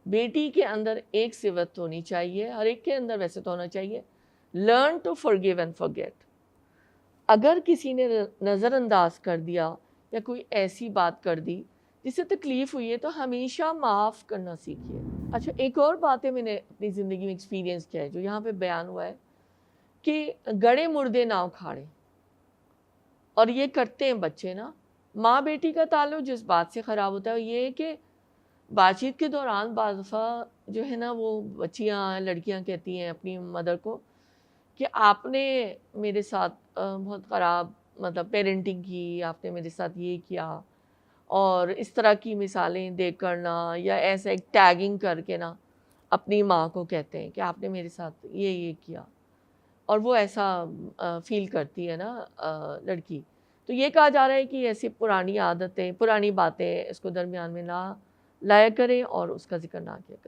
بیٹی کے اندر ایک صفت ہونی چاہیے، ہر ایک کے اندر ویسے تو ہونا چاہیے، learn to forgive and forget۔ اگر کسی نے نظر انداز کر دیا یا کوئی ایسی بات کر دی جس سے تکلیف ہوئی ہے تو ہمیشہ معاف کرنا سیکھیے۔ اچھا، ایک اور بات ہے میں نے اپنی زندگی میں ایکسپیرینس کیا ہے جو یہاں پہ بیان ہوا ہے کہ گڑے مردے نہ اکھاڑیں، اور یہ کرتے ہیں بچے نا۔ ماں بیٹی کا تعلق جس بات سے خراب ہوتا ہے یہ ہے کہ بات چیت کے دوران بعض دفعہ جو ہے نا وہ بچیاں لڑکیاں کہتی ہیں اپنی مدر کو کہ آپ نے میرے ساتھ بہت خراب مطلب پیرنٹنگ کی، آپ نے میرے ساتھ یہ کیا، اور اس طرح کی مثالیں دے کر نا، یا ایسا ایک ٹیگنگ کر کے نا اپنی ماں کو کہتے ہیں کہ آپ نے میرے ساتھ یہ کیا، اور وہ ایسا فیل کرتی ہے نا لڑکی۔ تو یہ کہا جا رہا ہے کہ ایسی پرانی عادتیں، پرانی باتیں اس کو درمیان میں نہ لایا کریں اور اس کا ذکر نہ کیا کریں۔